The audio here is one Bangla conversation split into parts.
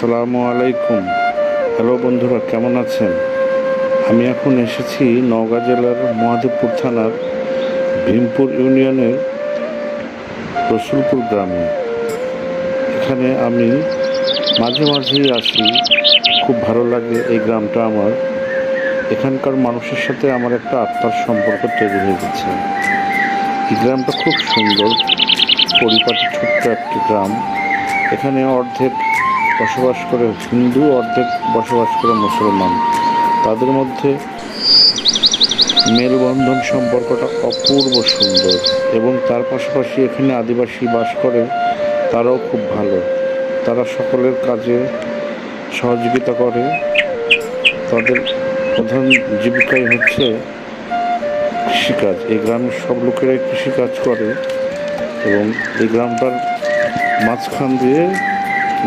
আসসালামু আলাইকুম। হ্যালো বন্ধুরা, কেমন আছেন? আমি এখন এসেছি নওগাঁ জেলার মহাদেবপুর থানার ভীমপুর ইউনিয়নের রসুলপুর গ্রামে। এখানে আমি মাঝে মাঝেই আসি, খুব ভালো লাগে এই গ্রামটা আমার। এখানকার মানুষের সাথে আমার একটা আত্মার সম্পর্ক তৈরি হয়ে গেছে। এই গ্রামটা খুব সুন্দর, পরিপাটি ছোট্ট একটি গ্রাম। এখানে অর্ধেক বসবাস করে হিন্দু, অর্ধেক বসবাস করে মুসলমান। তাদের মধ্যে মেলবন্ধন সম্পর্কটা অপূর্ব সুন্দর, এবং তার পাশাপাশি এখানে আদিবাসী বাস করে, তারাও খুব ভালো। তারা সকলের কাজে সহযোগিতা করে। তাদের প্রধান জীবিকাই হচ্ছে কৃষিকাজ। এই গ্রামের সব লোকেরাই কৃষিকাজ করে, এবং এই গ্রামটার মাঝখান দিয়ে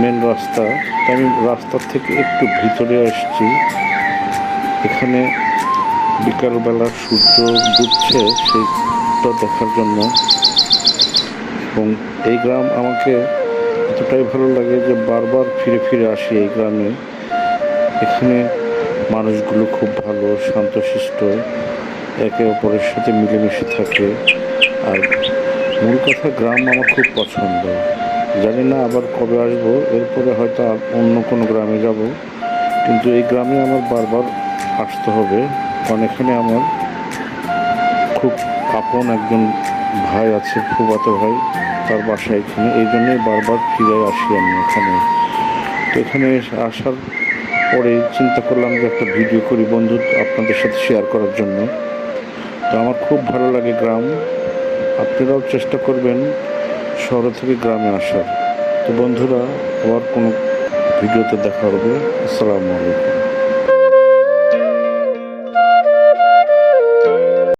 মেন রাস্তা। আমি রাস্তার থেকে একটু ভিতরে এসেছি। এখানে বিকালবেলা সূর্য ডুবছে সেইটা দেখার জন্য। এবং এই গ্রাম আমাকে এতটাই ভালো লাগে যে বারবার ফিরে ফিরে আসি এই গ্রামে। এখানে মানুষগুলো খুব ভালো, শান্তশিষ্ট, একে অপরের সাথে মিলেমিশে থাকে। আর মূল কথা, গ্রাম আমার খুব পছন্দ। জানি না আবার কবে আসবো, এরপরে হয়তো অন্য কোনো গ্রামে যাব, কিন্তু এই গ্রামে আমার বারবার আসতে হবে, কারণ এখানে আমার খুব আপন একজন ভাই আছে, ফুফাতো ভাই, তার বাসা এখানে। এই জন্যই বারবার ফিরে আসি আমি এখানে। তো এখানে আসার পরে চিন্তা করলাম যে একটা ভিডিও করি বন্ধু আপনাদের সাথে শেয়ার করার জন্য। তো আমার খুব ভালো লাগে গ্রাম। আপনারাও চেষ্টা করবেন শহর থেকে গ্রামে আসার। তো বন্ধুরা, আবার কোনো ভিডিওতে দেখা হবে। আসসালামু আলাইকুম।